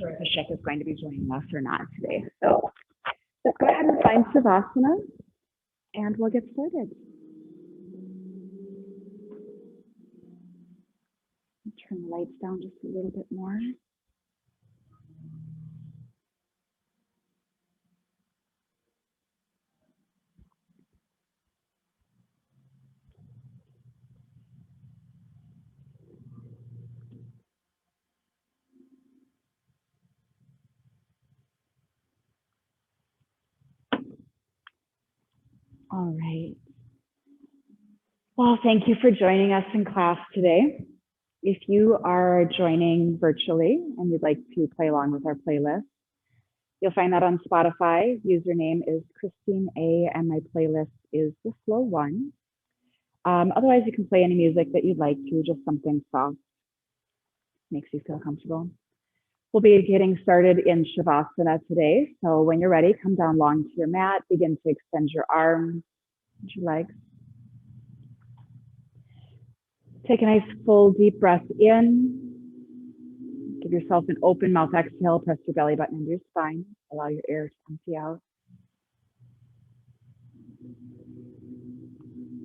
sure if Ashik is going to be joining us or not today. So let's go ahead and find Savasana and we'll get started. Turn the lights down just a little bit more. All right. Well, thank you for joining us in class today. If you are joining virtually and you'd like to play along with our playlist, you'll find that on Spotify. Username is Kristine A, and my playlist is the Slow One. Otherwise, you can play any music that you'd like to, just something soft, makes you feel comfortable. We'll be getting started in Shavasana today. So when you're ready, come down long to your mat, begin to extend your arms and your legs. Take a nice full deep breath in. Give yourself an open mouth exhale, press your belly button into your spine. Allow your air to empty out.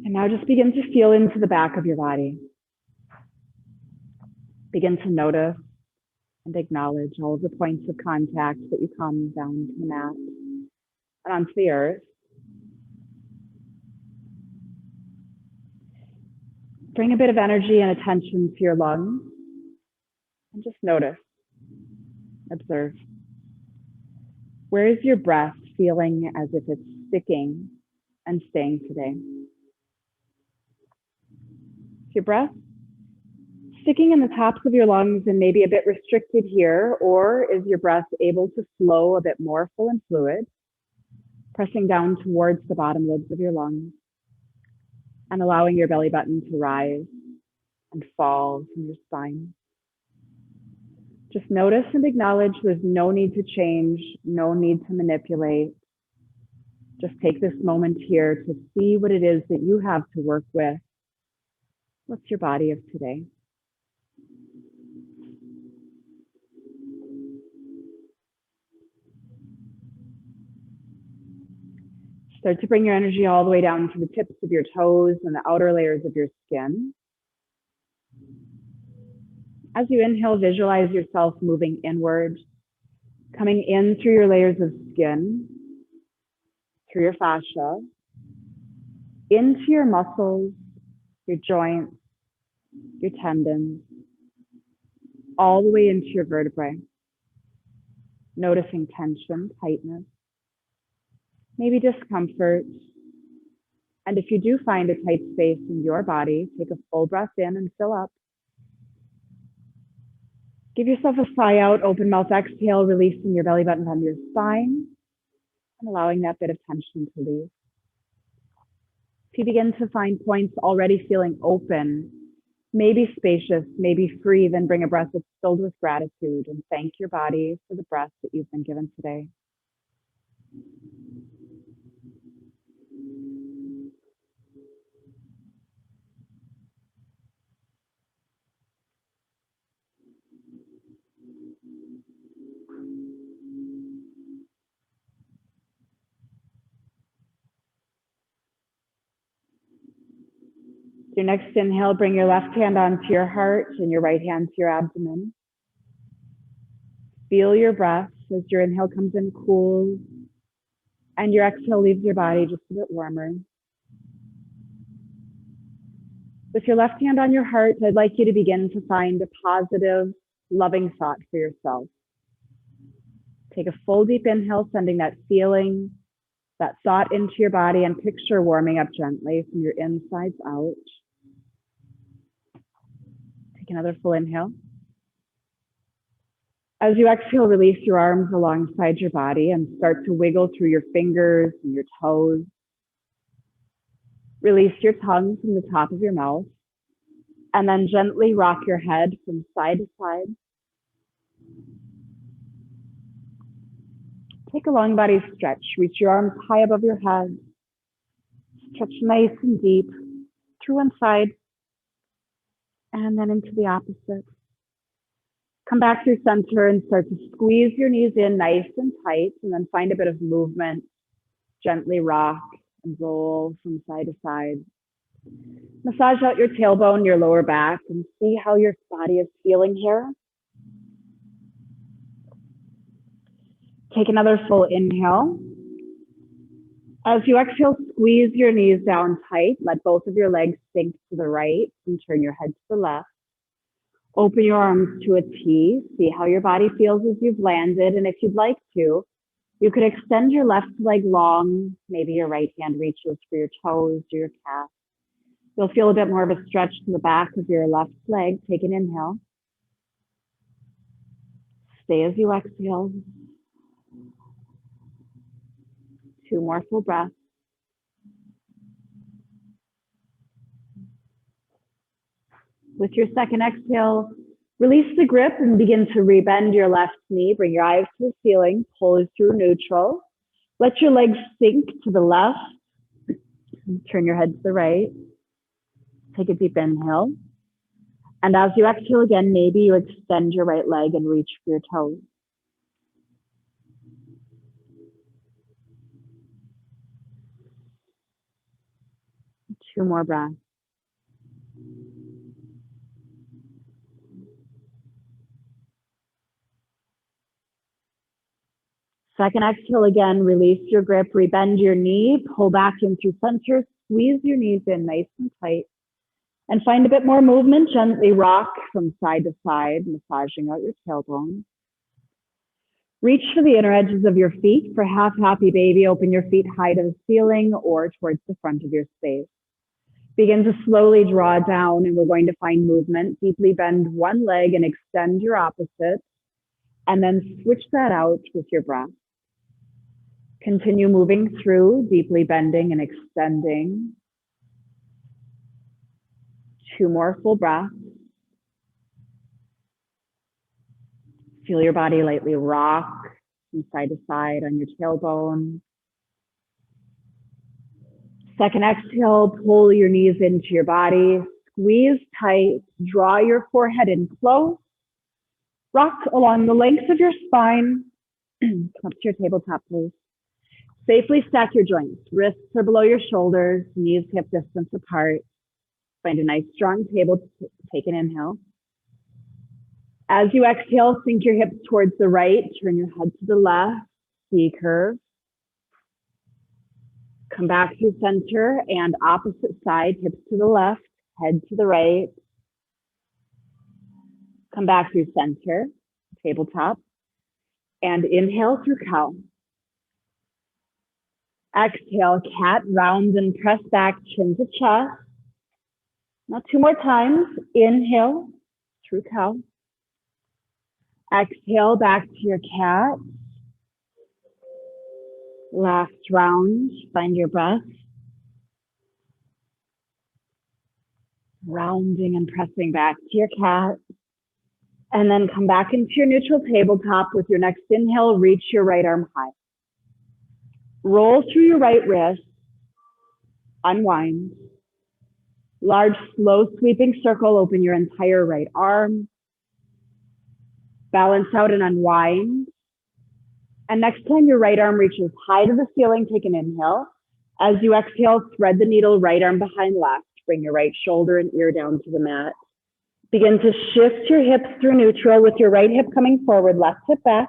And now just begin to feel into the back of your body. Begin to notice and acknowledge all of the points of contact that you come down to the mat and onto the earth. Bring a bit of energy and attention to your lungs and just notice, observe. Where is your breath feeling as if it's sticking and staying today? Is your breath sticking in the tops of your lungs and maybe a bit restricted here, or is your breath able to flow a bit more full and fluid, pressing down towards the bottom lobes of your lungs and allowing your belly button to rise and fall from your spine? Just notice and acknowledge there's no need to change, no need to manipulate. Just take this moment here to see what it is that you have to work with. What's your body of today? Start to bring your energy all the way down to the tips of your toes and the outer layers of your skin. As you inhale, visualize yourself moving inward, coming in through your layers of skin, through your fascia, into your muscles, your joints, your tendons, all the way into your vertebrae. Noticing tension, tightness, maybe discomfort. And if you do find a tight space in your body, take a full breath in and fill up. Give yourself a sigh out, open mouth exhale, releasing your belly button from your spine and allowing that bit of tension to leave. If you begin to find points already feeling open, maybe spacious, maybe free, then bring a breath that's filled with gratitude and thank your body for the breath that you've been given today. Your next inhale, bring your left hand onto your heart and your right hand to your abdomen. Feel your breath as your inhale comes in cool and your exhale leaves your body just a bit warmer. With your left hand on your heart, I'd like you to begin to find a positive, loving thought for yourself. Take a full deep inhale, sending that feeling, that thought into your body, and picture warming up gently from your insides out. Take another full inhale. As you exhale, release your arms alongside your body and start to wiggle through your fingers and your toes. Release your tongue from the top of your mouth and then gently rock your head from side to side. Take a long body stretch. Reach your arms high above your head. Stretch nice and deep through one side and then into the opposite. Come back through center and start to squeeze your knees in nice and tight, and then find a bit of movement. Gently rock and roll from side to side. Massage out your tailbone, your lower back, and see how your body is feeling here. Take another full inhale. As you exhale, squeeze your knees down tight. Let both of your legs sink to the right and turn your head to the left. Open your arms to a T. See how your body feels as you've landed. And if you'd like to, you could extend your left leg long. Maybe your right hand reaches for your toes or your calf. You'll feel a bit more of a stretch to the back of your left leg. Take an inhale. Stay as you exhale. 2 more full breaths. With your second exhale, release the grip and begin to rebend your left knee. Bring your eyes to the ceiling, pull through neutral. Let your legs sink to the left. Turn your head to the right. Take a deep inhale. And as you exhale again, maybe you extend your right leg and reach for your toes. Two more breaths. Second exhale again, release your grip, rebend your knee, pull back in through center, squeeze your knees in nice and tight, and find a bit more movement. Gently rock from side to side, massaging out your tailbone. Reach for the inner edges of your feet. For half happy baby, open your feet high to the ceiling or towards the front of your space. Begin to slowly draw down, and we're going to find movement. Deeply bend one leg and extend your opposite, and then switch that out with your breath. Continue moving through, deeply bending and extending. 2 more full breaths. Feel your body lightly rock from side to side on your tailbone. Second exhale, pull your knees into your body. Squeeze tight, draw your forehead in close. Rock along the length of your spine. Come up to your tabletop pose. Safely stack your joints. Wrists are below your shoulders, knees hip distance apart. Find a nice strong table to take an inhale. As you exhale, sink your hips towards the right, turn your head to the left, C curve. Come back through center and opposite side, hips to the left, head to the right. Come back through center, tabletop, and inhale through cow. Exhale, cat, round and press back, chin to chest. Now 2 more times. Inhale through cow. Exhale, back to your cat. Last round, find your breath. Rounding and pressing back to your cat. And then come back into your neutral tabletop. With your next inhale, reach your right arm high. Roll through your right wrist, unwind. Large, slow sweeping circle, open your entire right arm. Balance out and unwind. And next time your right arm reaches high to the ceiling, take an inhale. As you exhale, thread the needle, right arm behind left. Bring your right shoulder and ear down to the mat. Begin to shift your hips through neutral with your right hip coming forward, left hip back.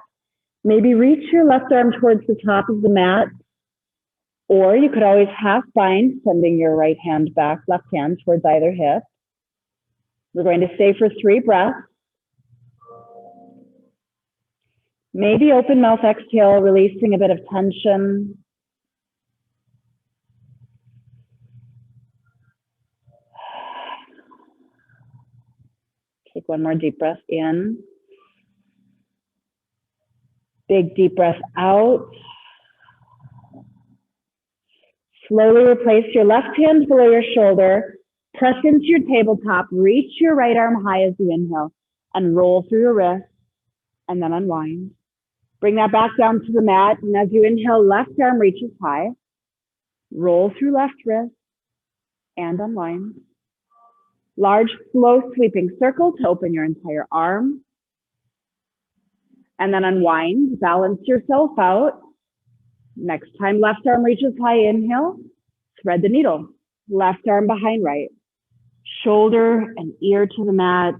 Maybe reach your left arm towards the top of the mat. Or you could always half bind, sending your right hand back, left hand towards either hip. We're going to stay for 3 breaths. Maybe open mouth exhale, releasing a bit of tension. Take 1 more deep breath in. Big deep breath out. Slowly replace your left hand below your shoulder. Press into your tabletop. Reach your right arm high as you inhale and roll through your wrist, and then unwind. Bring that back down to the mat, and as you inhale, left arm reaches high. Roll through left wrist and unwind. Large, slow sweeping circle to open your entire arm. And then unwind, balance yourself out. Next time, left arm reaches high, inhale, thread the needle. Left arm behind right. Shoulder and ear to the mat.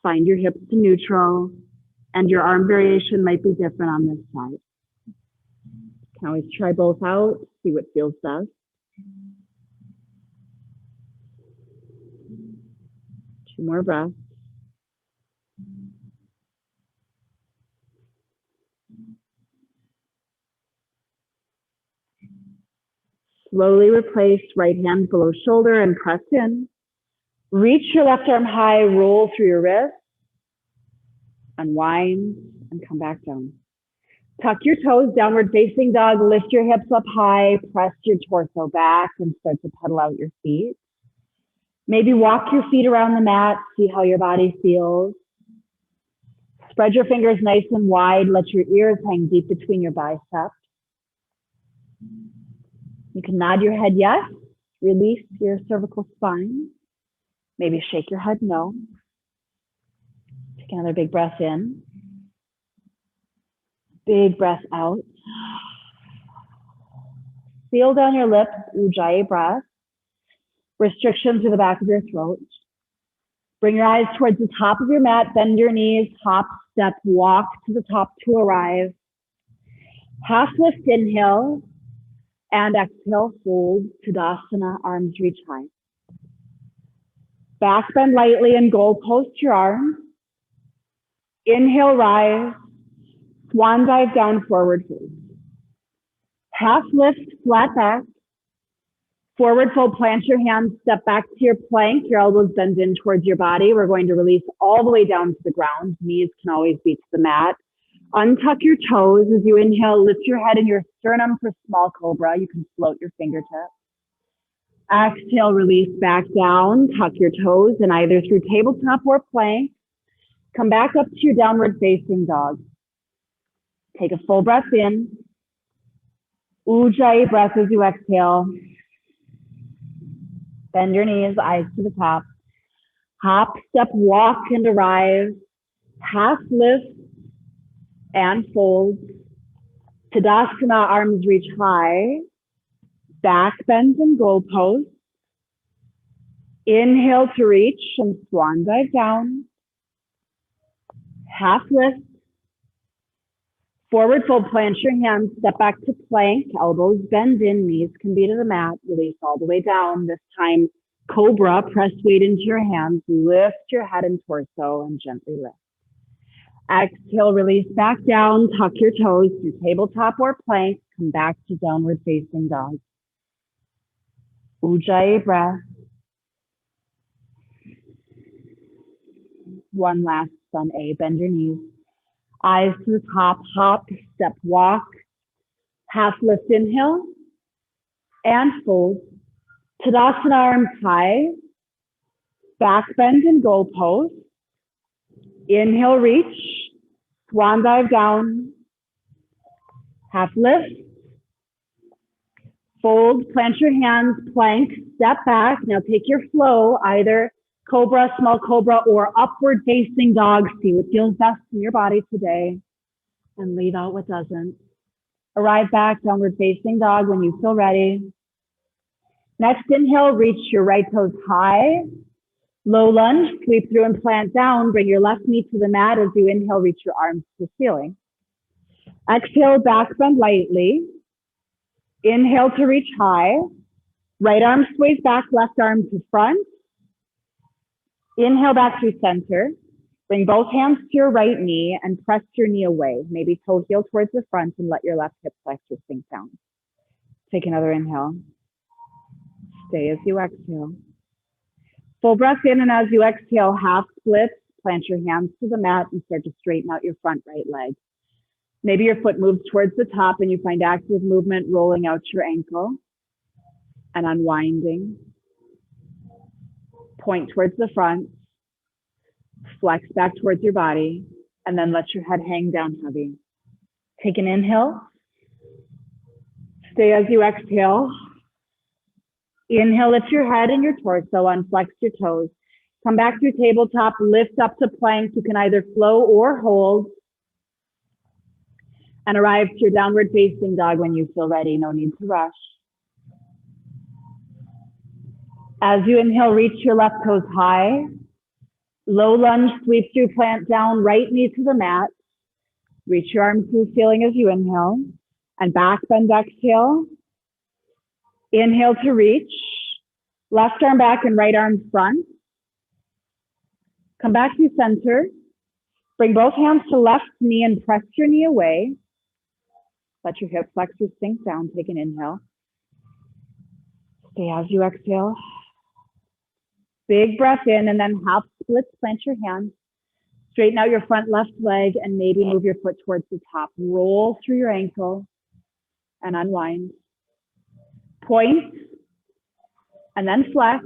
Find your hips to neutral. And your arm variation might be different on this side. You can always try both out, see what feels best. Two more breaths. Slowly replace right hand below shoulder and press in. Reach your left arm high, roll through your wrist. Unwind and come back down. Tuck your toes, downward facing dog. Lift your hips up high, press your torso back and start to pedal out your feet. Maybe walk your feet around the mat, see how your body feels. Spread your fingers nice and wide. Let your ears hang deep between your biceps. You can nod your head yes, release your cervical spine. Maybe shake your head no. Take another big breath in. Big breath out. Seal down your lips, Ujjayi breath. Restriction through the back of your throat. Bring your eyes towards the top of your mat, bend your knees, hop, step, walk to the top to arrive. Half lift, inhale, and exhale, fold, Tadasana, arms reach high. Back bend lightly and goal post your arms. Inhale, rise, swan dive down, forward fold. Half lift, flat back. Forward fold, plant your hands, step back to your plank, your elbows bend in towards your body. We're going to release all the way down to the ground. Knees can always be to the mat. Untuck your toes as you inhale, lift your head and your sternum for small cobra. You can float your fingertips. Exhale, release back down, tuck your toes and either through tabletop or plank, come back up to your downward facing dog. Take a full breath in. Ujjayi breath as you exhale. Bend your knees, eyes to the top. Hop, step, walk, and arrive. Half lift and fold. Tadasana, arms reach high. Back bends and goal post. Inhale to reach and swan dive down. Half lift. Forward fold, plant your hands, step back to plank, elbows bend in, knees can be to the mat, release all the way down. This time, cobra, press weight into your hands, lift your head and torso and gently lift. Exhale, release back down, tuck your toes through tabletop or plank, come back to downward facing dog. Ujjayi breath. One last on A, bend your knees. Eyes to the top, hop, step, walk, half lift, inhale, and fold. Tadasana, arms high, back bend and goal post. Inhale, reach, swan dive down, half lift, fold, plant your hands, plank, step back. Now take your flow, either cobra, small cobra, or upward facing dog. See what feels best in your body today and leave out what doesn't. Arrive back, downward facing dog when you feel ready. Next inhale, reach your right toes high. Low lunge, sweep through and plant down. Bring your left knee to the mat as you inhale, reach your arms to the ceiling. Exhale, back bend lightly. Inhale to reach high. Right arm sways back, left arm to front. Inhale back through center. Bring both hands to your right knee and press your knee away. Maybe toe heel towards the front and let your left hip flexor sink down. Take another inhale. Stay as you exhale. Full breath in, and as you exhale, half splits, plant your hands to the mat and start to straighten out your front right leg. Maybe your foot moves towards the top and you find active movement rolling out your ankle and unwinding. Point towards the front, flex back towards your body, and then let your head hang down heavy. Take an inhale. Stay as you exhale. Inhale, lift your head and your torso, unflex your toes. Come back through tabletop, lift up to plank. You can either flow or hold. And arrive to your downward facing dog when you feel ready. No need to rush. As you inhale, reach your left toes high. Low lunge, sweep through, plant down, right knee to the mat. Reach your arms to the ceiling as you inhale. And back bend, exhale. Inhale to reach. Left arm back and right arm front. Come back to center. Bring both hands to left knee and press your knee away. Let your hip flexors sink down. Take an inhale. Stay as you exhale. Big breath in and then half splits, plant your hands. Straighten out your front left leg and maybe move your foot towards the top. Roll through your ankle and unwind. Point and then flex.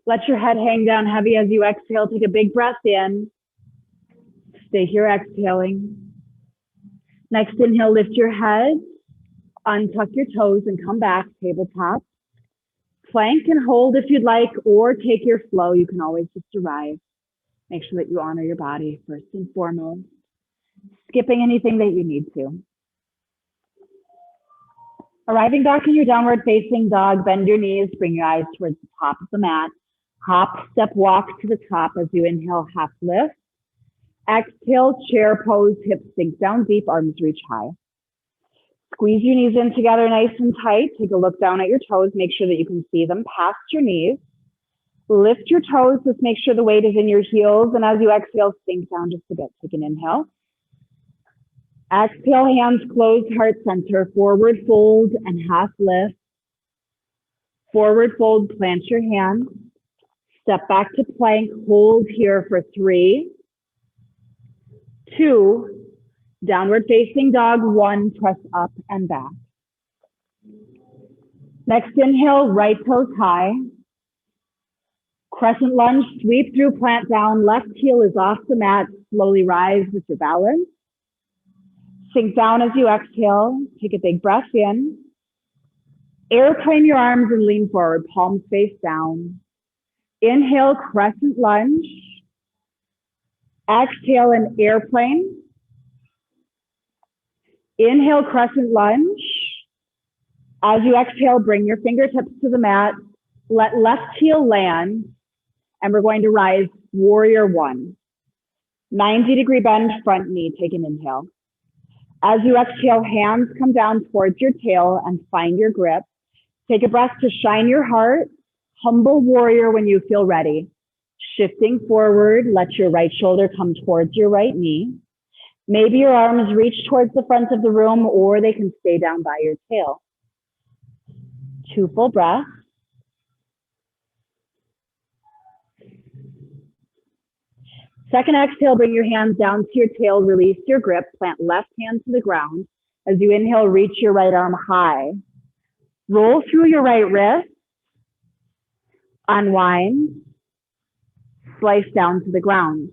Let your head hang down heavy as you exhale. Take a big breath in. Stay here exhaling. Next inhale, lift your head, untuck your toes and come back, tabletop. Plank and hold if you'd like, or take your flow. You can always just arrive. Make sure that you honor your body first and foremost. Skipping anything that you need to. Arriving back in your downward facing dog, bend your knees, bring your eyes towards the top of the mat. Hop, step, walk to the top as you inhale, half lift. Exhale, chair pose, hips sink down deep, arms reach high. Squeeze your knees in together nice and tight. Take a look down at your toes. Make sure that you can see them past your knees. Lift your toes. Just make sure the weight is in your heels. And as you exhale, sink down just a bit. Take an inhale. Exhale, hands closed, heart center. Forward fold and half lift. Forward fold, plant your hands. Step back to plank. Hold here for 3, 2, downward facing dog, 1, press up and back. Next inhale, right toes high. Crescent lunge, sweep through, plant down. Left heel is off the mat. Slowly rise with your balance. Sink down as you exhale. Take a big breath in. Airplane your arms and lean forward, palms face down. Inhale, crescent lunge. Exhale, an airplane. Inhale, crescent lunge. As you exhale, bring your fingertips to the mat. Let left heel land. And we're going to rise, warrior 1. 90-degree bend, front knee. Take an inhale. As you exhale, hands come down towards your tail and find your grip. Take a breath to shine your heart. Humble warrior when you feel ready. Shifting forward, let your right shoulder come towards your right knee. Maybe your arms reach towards the front of the room or they can stay down by your tail. 2 full breaths. Second exhale, bring your hands down to your tail, release your grip, plant left hand to the ground. As you inhale, reach your right arm high. Roll through your right wrist, unwind, slice down to the ground.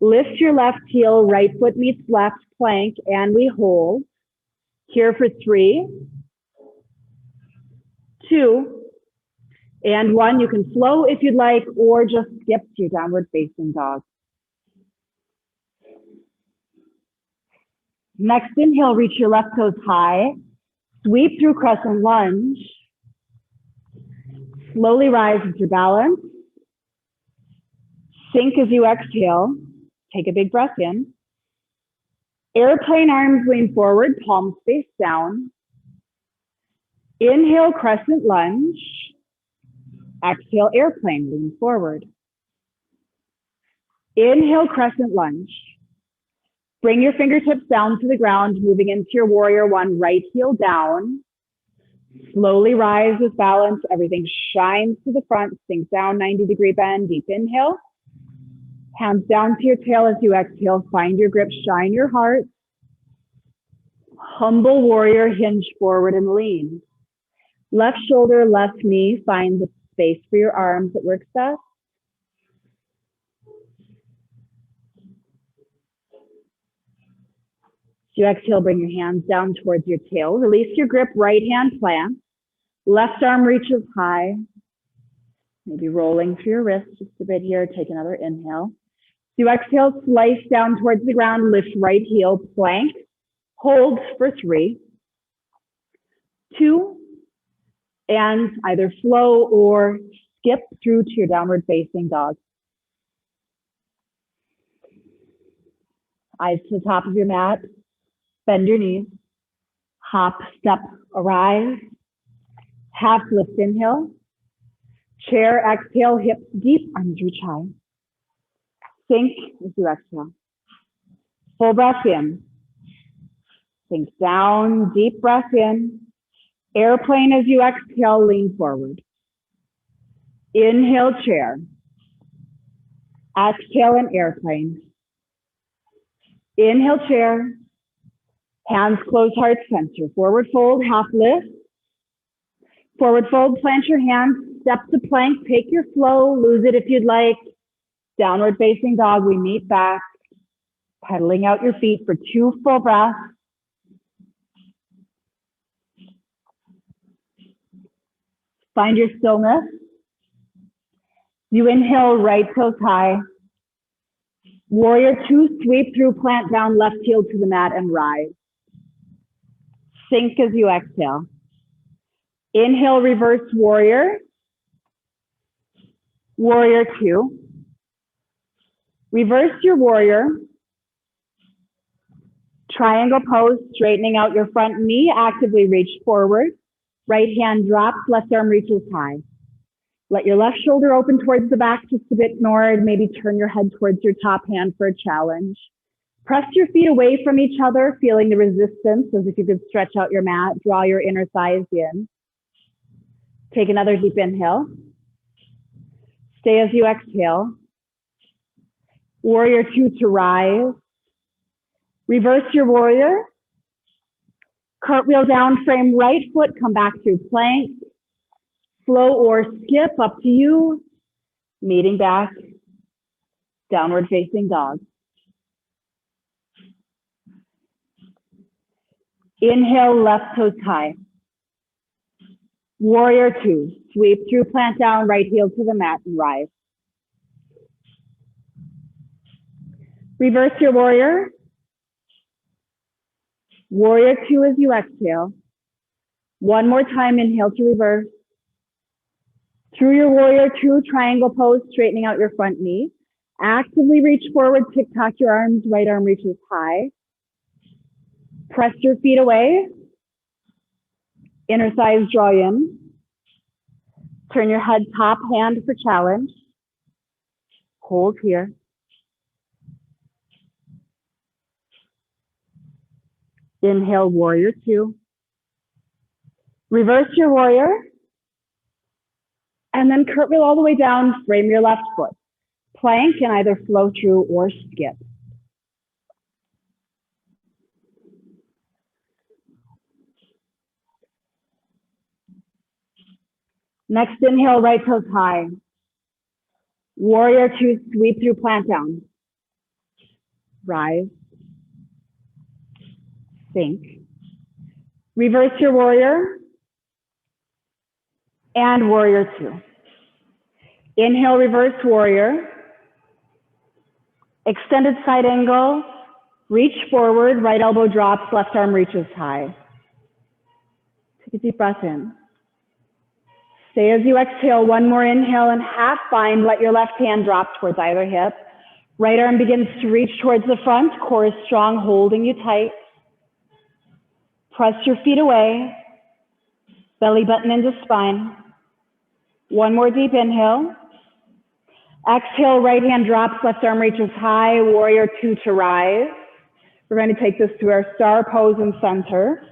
Lift your left heel, right foot meets left, plank, and we hold. Here for 3, 2, and 1. You can flow if you'd like, or just skip to your downward facing dog. Next inhale, reach your left toes high. Sweep through crescent lunge. Slowly rise with your balance. Sink as you exhale. Take a big breath in. Airplane arms lean forward, palms face down. Inhale, crescent lunge. Exhale, airplane, lean forward. Inhale, crescent lunge. Bring your fingertips down to the ground, moving into your warrior 1, right heel down. Slowly rise with balance. Everything shines to the front. Sink down, 90-degree bend. Deep inhale. Hands down to your tail as you exhale. Find your grip, shine your heart. Humble warrior, hinge forward and lean. Left shoulder, left knee. Find the space for your arms that works best. As you exhale, bring your hands down towards your tail. Release your grip, right hand plant. Left arm reaches high. Maybe rolling through your wrist just a bit here. Take another inhale. As you exhale, slice down towards the ground, lift right heel, plank. Hold for 3, 2, and either flow or skip through to your downward facing dog. Eyes to the top of your mat, bend your knees, hop, step, arise, half lift, inhale, chair, exhale, hips deep, arms reach high. Sink as you exhale. Full breath in. Sink down, deep breath in. Airplane as you exhale, lean forward. Inhale, chair. Exhale, and airplane. Inhale, chair. Hands close, heart center. Forward fold, half lift. Forward fold, plant your hands, step to plank, take your flow, lose it if you'd like. Downward facing dog, we meet back. Pedaling out your feet for 2 full breaths. Find your stillness. You inhale, right toes high. Warrior 2, sweep through, plant down, left heel to the mat and rise. Sink as you exhale. Inhale, reverse warrior. Warrior 2. Reverse your warrior. Triangle pose, straightening out your front knee, actively reach forward. Right hand drops, left arm reaches high. Let your left shoulder open towards the back just a bit more. Maybe turn your head towards your top hand for a challenge. Press your feet away from each other, feeling the resistance as if you could stretch out your mat. Draw your inner thighs in. Take another deep inhale. Stay as you exhale. Warrior 2 to rise. Reverse your warrior. Cartwheel down, frame right foot, come back through plank. Flow or skip, up to you. Meeting back. Downward facing dog. Inhale, left toes high. Warrior 2, sweep through, plant down, right heel to the mat and rise. Reverse your warrior. Warrior 2 as you exhale. One more time, inhale to reverse. Through your warrior 2, triangle pose, straightening out your front knee. Actively reach forward, tick-tock your arms, right arm reaches high. Press your feet away. Inner thighs draw in. Turn your head top hand for challenge. Hold here. Inhale, warrior 2. Reverse your warrior. And then cartwheel all the way down, frame your left foot. Plank and either flow through or skip. Next inhale, right toes high. Warrior 2, sweep through, plant down. Rise. Sink. Reverse your warrior. And warrior 2. Inhale, reverse warrior. Extended side angle. Reach forward, right elbow drops, left arm reaches high. Take a deep breath in. Stay as you exhale, one more inhale and half bind. Let your left hand drop towards either hip. Right arm begins to reach towards the front, core is strong, holding you tight. Press your feet away, belly button into spine. One more deep inhale. Exhale, right hand drops, left arm reaches high, warrior 2 to rise. We're going to take this to our star pose in center.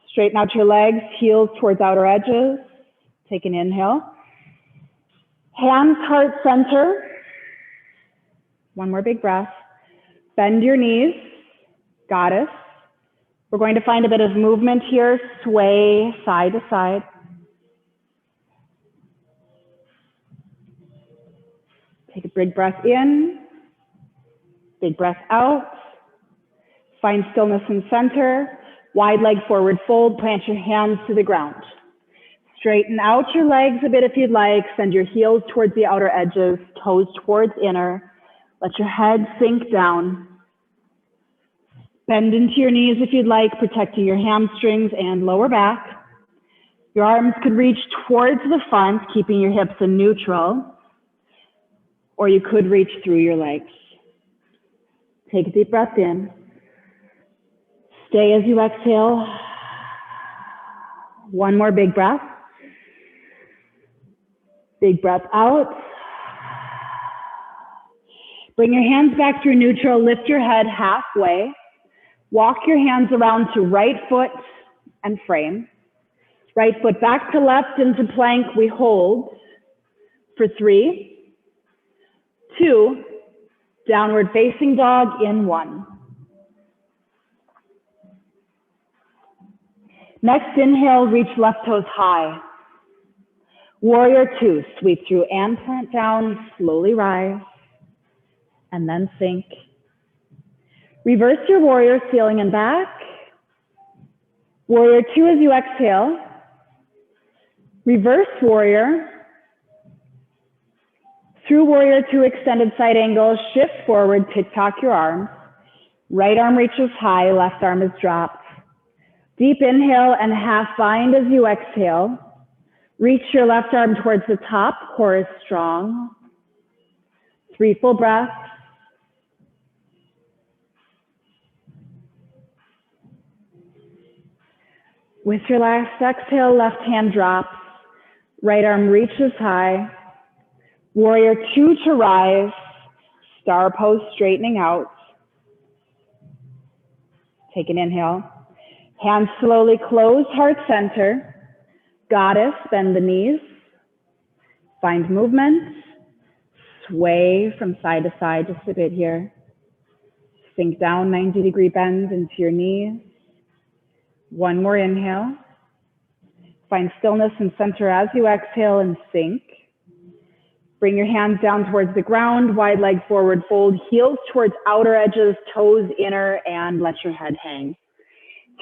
Straighten out your legs, heels towards outer edges. Take an inhale. Hands, heart center. One more big breath. Bend your knees, goddess. We're going to find a bit of movement here, sway side to side. Take a big breath in, big breath out. Find stillness in center. Wide leg forward fold, plant your hands to the ground. Straighten out your legs a bit if you'd like. Send your heels towards the outer edges, toes towards inner. Let your head sink down. Bend into your knees if you'd like, protecting your hamstrings and lower back. Your arms could reach towards the front, keeping your hips in neutral, or you could reach through your legs. Take a deep breath in. Stay as you exhale. One more big breath. Big breath out. Bring your hands back through neutral. Lift your head halfway. Walk your hands around to right foot and frame. Right foot back to left into plank. We hold for 3, 2, downward facing dog in 1. Next inhale, reach left toes high. Warrior 2, sweep through and plant down, slowly rise, and then sink. Reverse your warrior, ceiling and back. Warrior 2 as you exhale. Reverse warrior. Through warrior 2, extended side angle, shift forward, tick-tock your arms. Right arm reaches high, left arm is dropped. Deep inhale and half bind as you exhale. Reach your left arm towards the top, core is strong. 3 full breaths. With your last exhale, left hand drops, right arm reaches high. Warrior 2 to rise, star pose straightening out. Take an inhale. Hands slowly close, heart center. Goddess, bend the knees. Find movement. Sway from side to side just a bit here. Sink down, 90-degree bend into your knees. One more inhale. Find stillness and center as you exhale and sink. Bring your hands down towards the ground, wide leg forward fold, heels towards outer edges, toes inner, and let your head hang.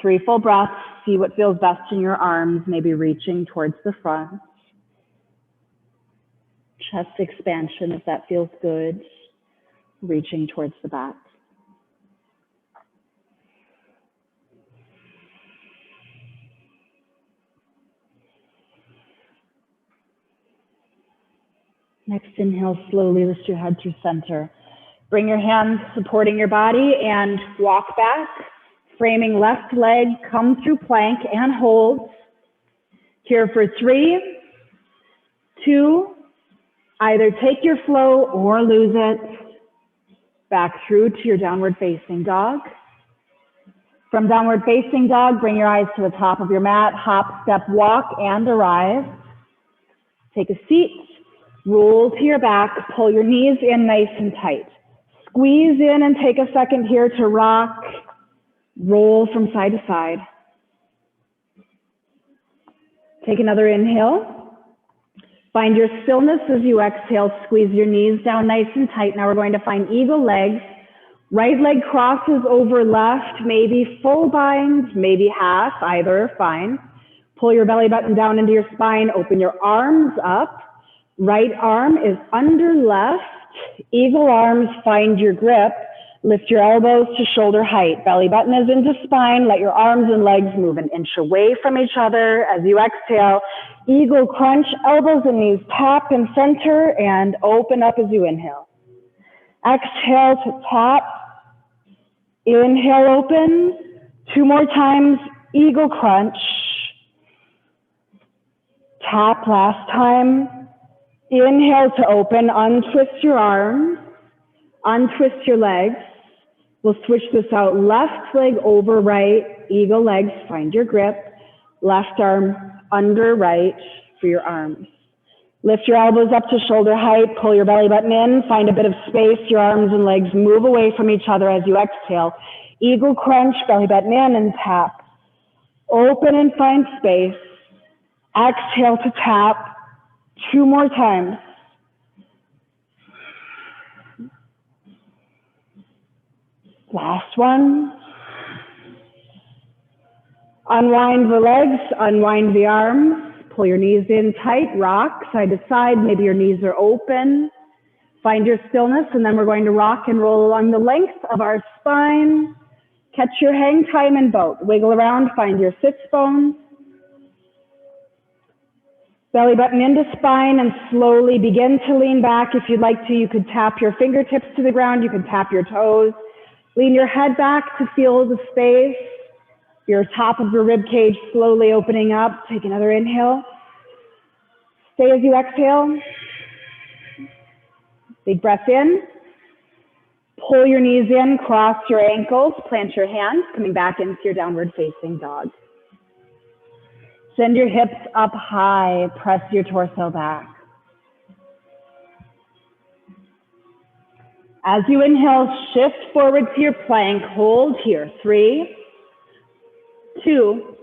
3 full breaths. See what feels best in your arms, maybe reaching towards the front. Chest expansion if that feels good. Reaching towards the back. Next inhale, slowly lift your head through center. Bring your hands supporting your body and walk back. Framing left leg, come through plank and hold. Here for 3, 2, either take your flow or lose it. Back through to your downward facing dog. From downward facing dog, bring your eyes to the top of your mat, hop, step, walk, and arrive. Take a seat. Roll to your back, pull your knees in nice and tight. Squeeze in and take a second here to rock. Roll from side to side. Take another inhale. Find your stillness as you exhale. Squeeze your knees down nice and tight. Now we're going to find eagle legs. Right leg crosses over left, maybe full bind, maybe half, either are fine. Pull your belly button down into your spine. Open your arms up. Right arm is under left. Eagle arms, find your grip. Lift your elbows to shoulder height. Belly button is into spine. Let your arms and legs move an inch away from each other as you exhale. Eagle crunch, elbows and knees tap and center and open up as you inhale. Exhale to tap. Inhale, open. 2 more times, eagle crunch. Tap last time. Inhale to open, untwist your arms, untwist your legs. We'll switch this out. Left leg over right, eagle legs, find your grip. Left arm under right for your arms. Lift your elbows up to shoulder height, pull your belly button in, find a bit of space. Your arms and legs move away from each other as you exhale. Eagle crunch, belly button in and tap. Open and find space. Exhale to tap. 2 more times. Last one. Unwind the legs, unwind the arms. Pull your knees in tight, rock side to side. Maybe your knees are open. Find your stillness, and then we're going to rock and roll along the length of our spine. Catch your hang time in boat. Wiggle around, find your sits bones. Belly button into spine and slowly begin to lean back. If you'd like to, you could tap your fingertips to the ground. You can tap your toes. Lean your head back to feel the space. Your top of your rib cage slowly opening up. Take another inhale. Stay as you exhale. Big breath in. Pull your knees in, cross your ankles, plant your hands, coming back into your downward facing dog. Send your hips up high, press your torso back. As you inhale, shift forward to your plank, hold here. 3, 2,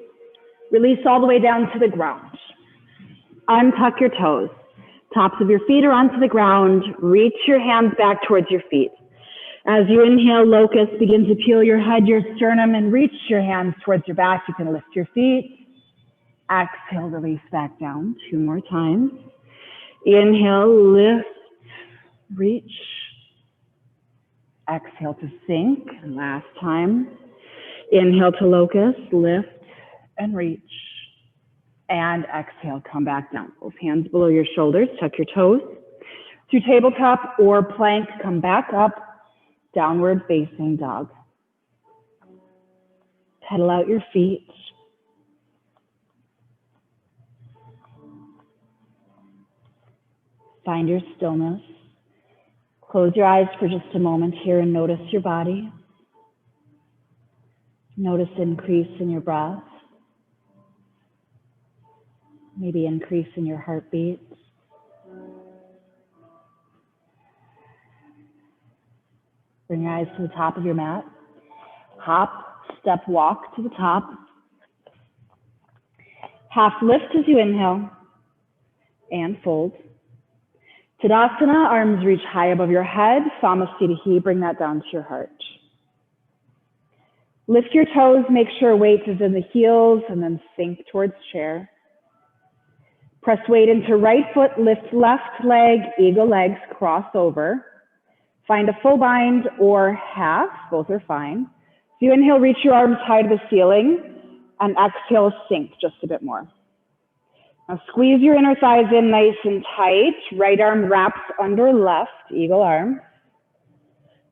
release all the way down to the ground. Untuck your toes. Tops of your feet are onto the ground. Reach your hands back towards your feet. As you inhale, locust, begin to peel your head, your sternum, and reach your hands towards your back. You can lift your feet. Exhale, release back down. 2 more times. Inhale, lift, reach. Exhale to sink. And last time. Inhale to locust, lift, and reach. And exhale, come back down. Both hands below your shoulders, tuck your toes. To tabletop or plank, come back up. Downward facing dog. Pedal out your feet. Find your stillness. Close your eyes for just a moment here and notice your body. Notice increase in your breath. Maybe increase in your heartbeat. Bring your eyes to the top of your mat. Hop, step, walk to the top. Half lift as you inhale and fold. Tadasana, arms reach high above your head. Samasthiti, bring that down to your heart. Lift your toes, make sure weight is in the heels, and then sink towards chair. Press weight into right foot, lift left leg, eagle legs, cross over. Find a full bind or half, both are fine. So you inhale, reach your arms high to the ceiling, and exhale, sink just a bit more. Now squeeze your inner thighs in nice and tight. Right arm wraps under left, eagle arm.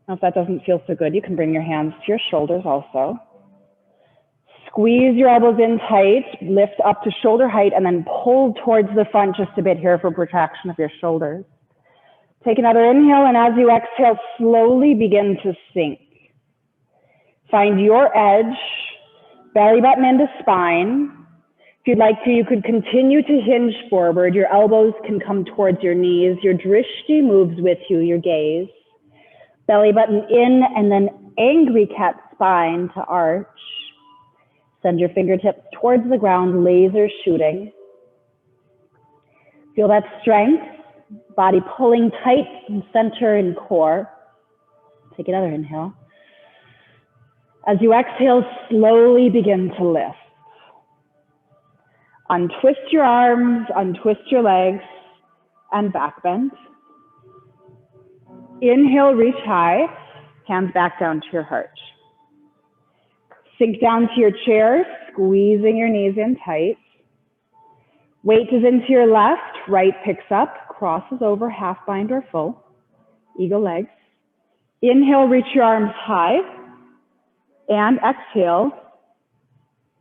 Now if that doesn't feel so good, you can bring your hands to your shoulders also. Squeeze your elbows in tight, lift up to shoulder height, and then pull towards the front just a bit here for protraction of your shoulders. Take another inhale, and as you exhale, slowly begin to sink. Find your edge, belly button into spine. If you'd like to, you could continue to hinge forward. Your elbows can come towards your knees. Your drishti moves with you, your gaze. Belly button in, and then angry cat spine to arch. Send your fingertips towards the ground, laser shooting. Feel that strength, body pulling tight in center and core. Take another inhale. As you exhale, slowly begin to lift. Untwist your arms, untwist your legs, and back bend. Inhale, reach high, hands back down to your heart. Sink down to your chair, squeezing your knees in tight. Weight is into your left, right picks up, crosses over, half bind or full. Eagle legs. Inhale, reach your arms high. And exhale,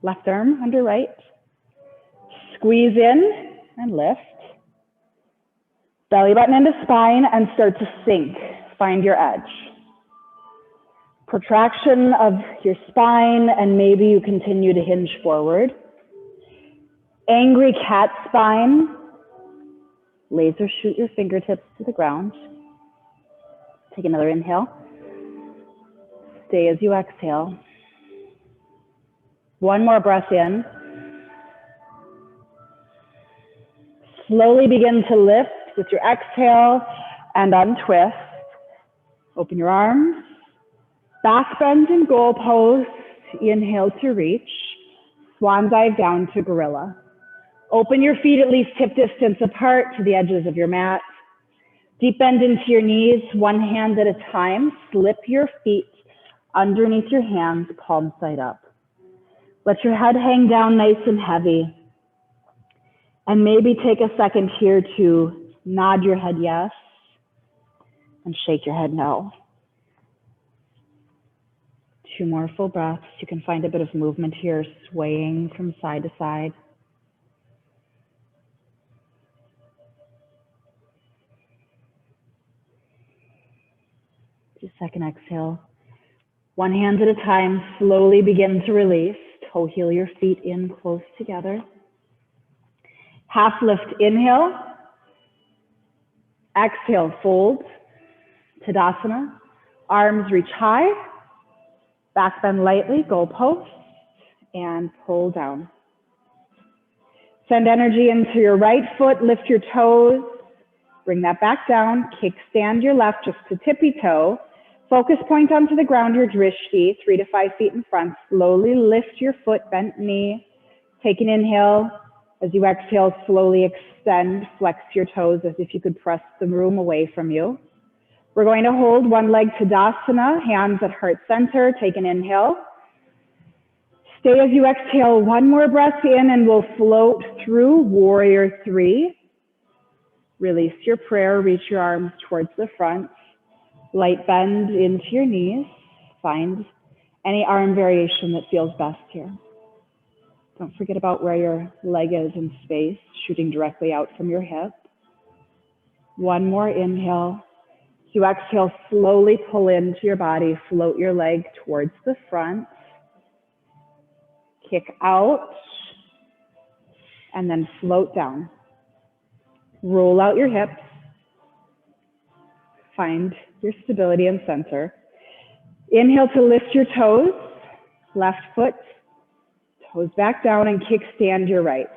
left arm under right. Squeeze in and lift. Belly button into spine and start to sink. Find your edge. Protraction of your spine, and maybe you continue to hinge forward. Angry cat spine. Laser shoot your fingertips to the ground. Take another inhale. Stay as you exhale. One more breath in. Slowly begin to lift with your exhale and untwist. Open your arms. Back bend in goal pose. Inhale to reach. Swan dive down to gorilla. Open your feet at least hip distance apart to the edges of your mat. Deep bend into your knees, one hand at a time. Slip your feet underneath your hands, palm side up. Let your head hang down nice and heavy. And maybe take a second here to nod your head yes and shake your head no. 2 more full breaths. You can find a bit of movement here, swaying from side to side. Just a second exhale. One hand at a time, slowly begin to release. Toe heel your feet in close together. Half lift, inhale. Exhale, fold. Tadasana. Arms reach high. Back bend lightly, goalpost, and pull down. Send energy into your right foot, lift your toes. Bring that back down. Kickstand your left just to tippy toe. Focus point onto the ground, your drishti, 3 to 5 feet in front. Slowly lift your foot, bent knee. Take an inhale. As you exhale, slowly extend, flex your toes as if you could press the room away from you. We're going to hold one leg Tadasana, hands at heart center. Take an inhale. Stay as you exhale. One more breath in and we'll float through Warrior 3. Release your prayer, reach your arms towards the front. Light bend into your knees. Find any arm variation that feels best here. Don't forget about where your leg is in space, shooting directly out from your hip. One more inhale. As you exhale, slowly pull into your body, float your leg towards the front. Kick out, and then float down. Roll out your hips. Find your stability and center. Inhale to lift your toes, left foot, toes back down, and kickstand your right.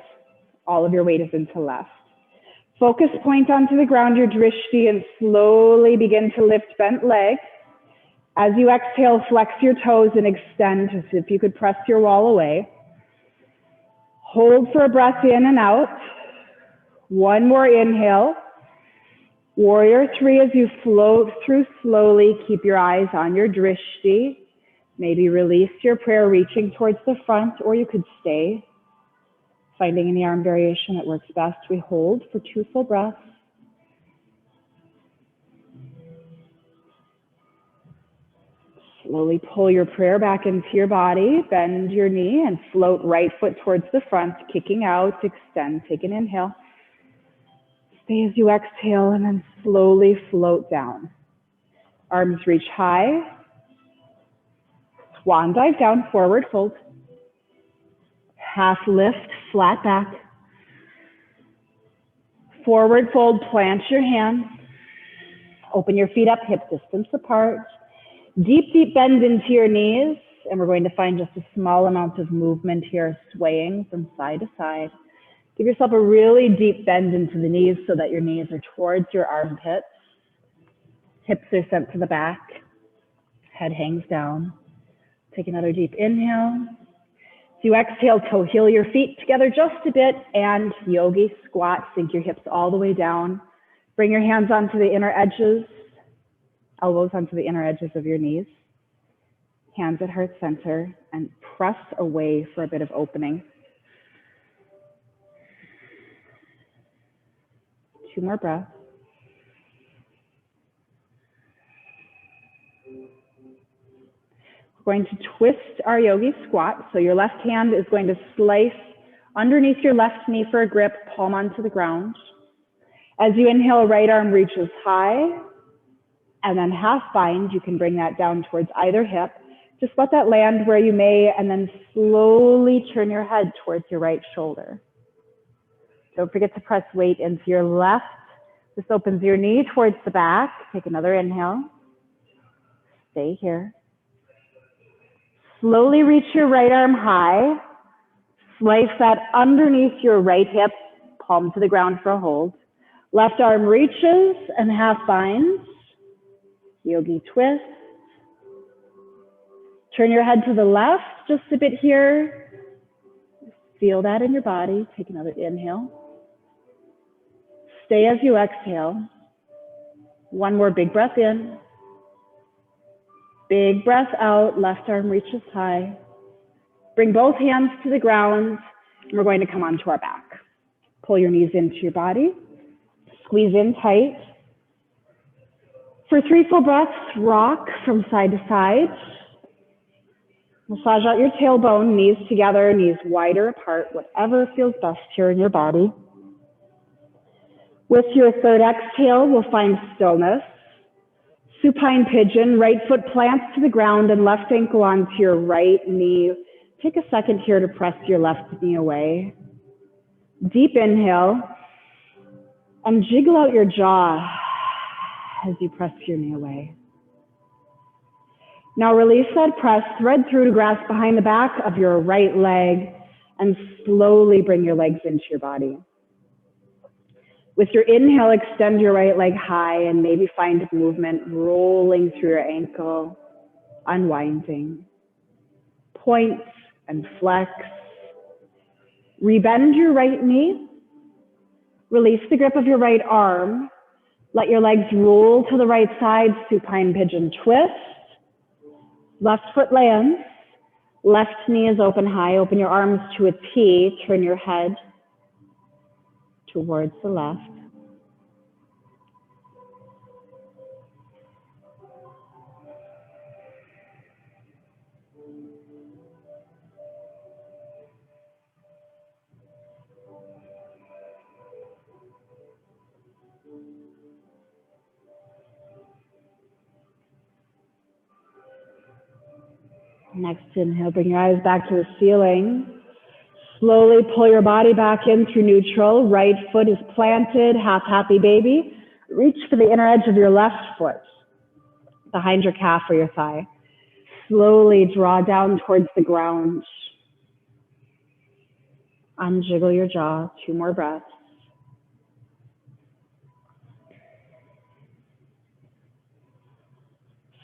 All of your weight is into left. Focus point onto the ground, your drishti, and slowly begin to lift bent leg. As you exhale, flex your toes and extend as if you could press your wall away. Hold for a breath in and out. One more inhale. Warrior 3 as you float through slowly. Keep your eyes on your drishti. Maybe release your prayer reaching towards the front, or you could stay. Finding any arm variation that works best. We hold for 2 full breaths. Slowly pull your prayer back into your body. Bend your knee and float right foot towards the front, kicking out, extend, take an inhale. Stay as you exhale and then slowly float down. Arms reach high. Swan dive down, forward fold. Half lift, flat back. Forward fold, plant your hands. Open your feet up, hip distance apart. Deep, deep bend into your knees. And we're going to find just a small amount of movement here, swaying from side to side. Give yourself a really deep bend into the knees so that your knees are towards your armpits. Hips are sent to the back. Head hangs down. Take another deep inhale. As you exhale, toe heel your feet together just a bit and yogi squat. Sink your hips all the way down. Bring your hands onto the inner edges, elbows onto the inner edges of your knees. Hands at heart center and press away for a bit of opening. 2 more breaths. We're going to twist our yogi squat. So your left hand is going to slice underneath your left knee for a grip, palm onto the ground. As you inhale, right arm reaches high, and then half bind. You can bring that down towards either hip. Just let that land where you may, and then slowly turn your head towards your right shoulder. Don't forget to press weight into your left. This opens your knee towards the back. Take another inhale. Stay here. Slowly reach your right arm high. Slice that underneath your right hip, palm to the ground for a hold. Left arm reaches and half binds. Yogi twist. Turn your head to the left just a bit here. Feel that in your body. Take another inhale. Stay as you exhale. One more big breath in. Big breath out, left arm reaches high. Bring both hands to the ground, and we're going to come onto our back. Pull your knees into your body. Squeeze in tight. For 3 full breaths, rock from side to side. Massage out your tailbone, knees together, knees wider apart, whatever feels best here in your body. With your third exhale, we'll find stillness. Supine pigeon, right foot plants to the ground and left ankle onto your right knee. Take a second here to press your left knee away. Deep inhale and jiggle out your jaw as you press your knee away. Now release that press, thread through to grasp behind the back of your right leg and slowly bring your legs into your body. With your inhale, extend your right leg high and maybe find movement rolling through your ankle, unwinding. Point and flex. Rebend your right knee. Release the grip of your right arm. Let your legs roll to the right side, supine pigeon twist. Left foot lands. Left knee is open high. Open your arms to a T. Turn your head towards the left. Next inhale, bring your eyes back to the ceiling. Slowly pull your body back in through neutral. Right foot is planted, half happy baby. Reach for the inner edge of your left foot, behind your calf or your thigh. Slowly draw down towards the ground. Unjiggle your jaw, 2 more breaths.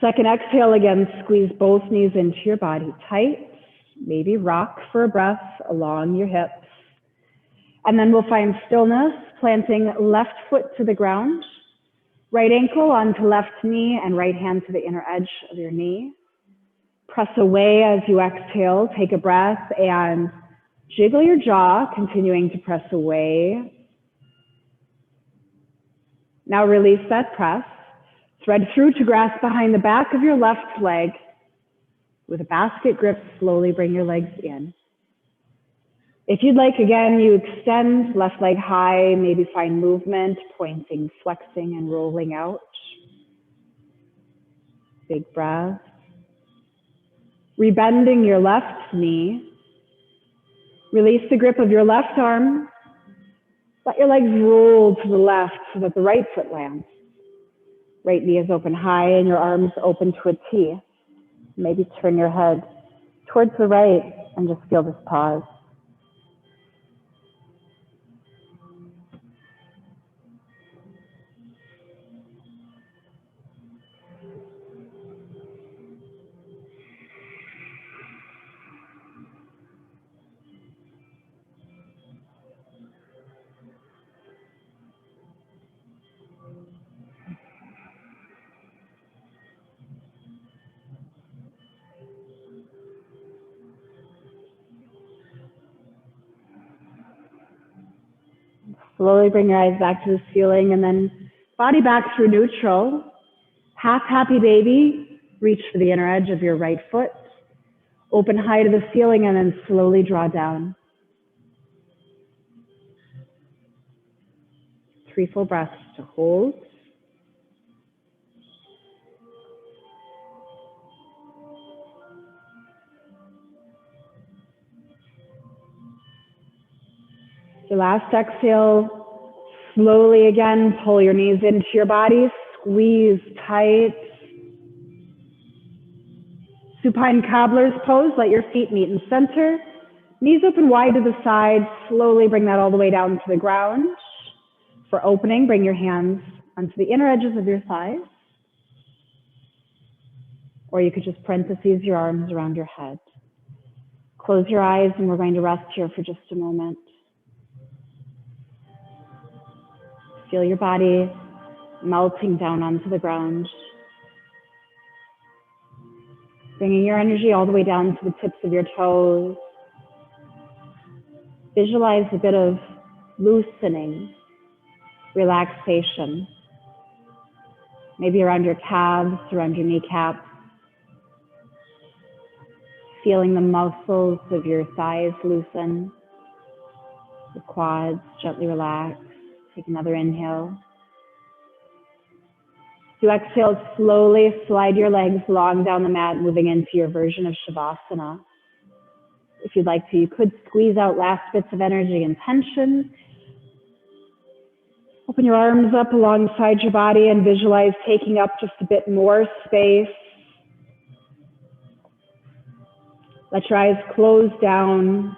Second exhale again, squeeze both knees into your body tight. Maybe rock for a breath along your hips. And then we'll find stillness, planting left foot to the ground, right ankle onto left knee and right hand to the inner edge of your knee. Press away as you exhale, take a breath and jiggle your jaw, continuing to press away. Now release that press. Thread through to grasp behind the back of your left leg. With a basket grip, slowly bring your legs in. If you'd like, again, you extend left leg high, maybe find movement, pointing, flexing, and rolling out. Big breath. Rebending your left knee. Release the grip of your left arm. Let your legs roll to the left so that the right foot lands. Right knee is open high and your arms open to a T. Maybe turn your head towards the right and just feel this pause. Slowly bring your eyes back to the ceiling and then body back through neutral. Half happy baby, reach for the inner edge of your right foot. Open high to the ceiling and then slowly draw down. 3 full breaths to hold. Your last exhale, slowly again, pull your knees into your body, squeeze tight. Supine cobbler's pose, let your feet meet in center. Knees open wide to the side, slowly bring that all the way down to the ground. For opening, bring your hands onto the inner edges of your thighs. Or you could just parentheses your arms around your head. Close your eyes and we're going to rest here for just a moment. Feel your body melting down onto the ground. Bringing your energy all the way down to the tips of your toes. Visualize a bit of loosening, relaxation, maybe around your calves, around your kneecaps, feeling the muscles of your thighs loosen, your quads gently relax. Take another inhale. As you exhale, slowly slide your legs long down the mat, moving into your version of Shavasana. If you'd like to, you could squeeze out last bits of energy and tension. Open your arms up alongside your body and visualize taking up just a bit more space. Let your eyes close down.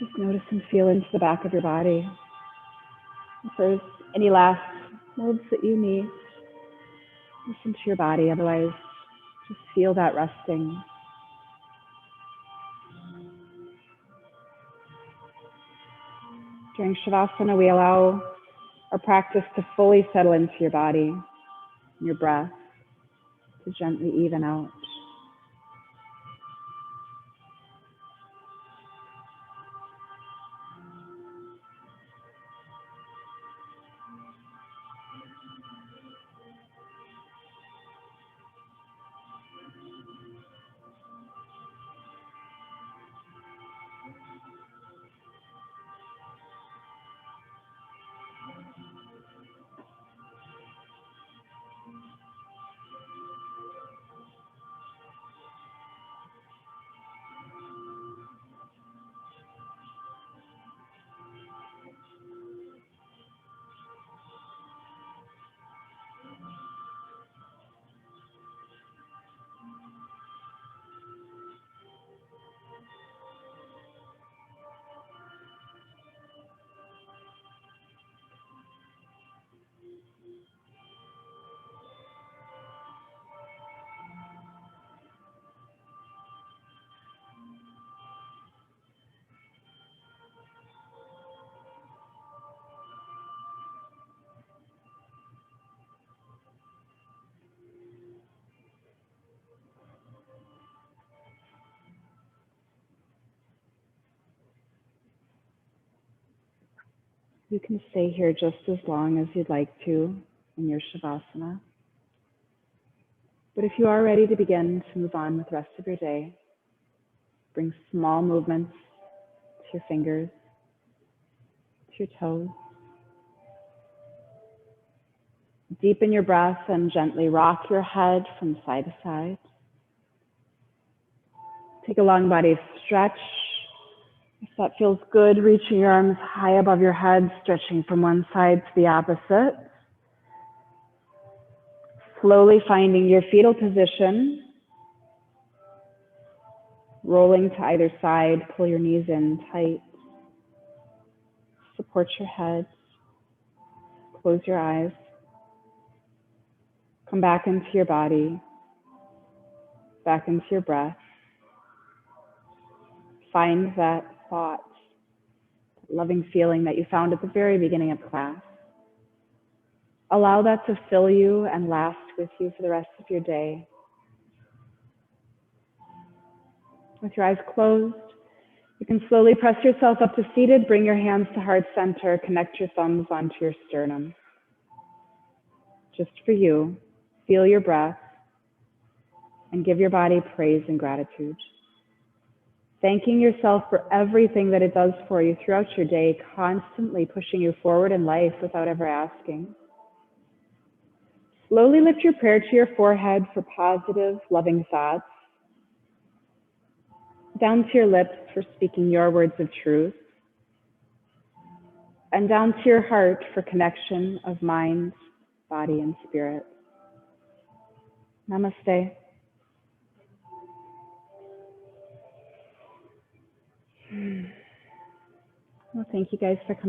Just notice and feel into the back of your body. If there's any last moves that you need, listen to your body. Otherwise, just feel that resting. During Shavasana, we allow our practice to fully settle into your body and your breath to gently even out. You can stay here just as long as you'd like to in your Shavasana. But if you are ready to begin to move on with the rest of your day, bring small movements to your fingers, to your toes. Deepen your breath and gently rock your head from side to side. Take a long body stretch. If that feels good, reaching your arms high above your head, stretching from one side to the opposite. Slowly finding your fetal position. Rolling to either side, pull your knees in tight. Support your head. Close your eyes. Come back into your body. Back into your breath. Find that thought, that loving feeling that you found at the very beginning of class. Allow that to fill you and last with you for the rest of your day. With your eyes closed, you can slowly press yourself up to seated. Bring your hands to heart center. Connect your thumbs onto your sternum. Just for you, feel your breath and give your body praise and gratitude. Thanking yourself for everything that it does for you throughout your day, constantly pushing you forward in life without ever asking. Slowly lift your prayer to your forehead for positive, loving thoughts. Down to your lips for speaking your words of truth. And down to your heart for connection of mind, body, and spirit. Namaste. Well, thank you guys for coming.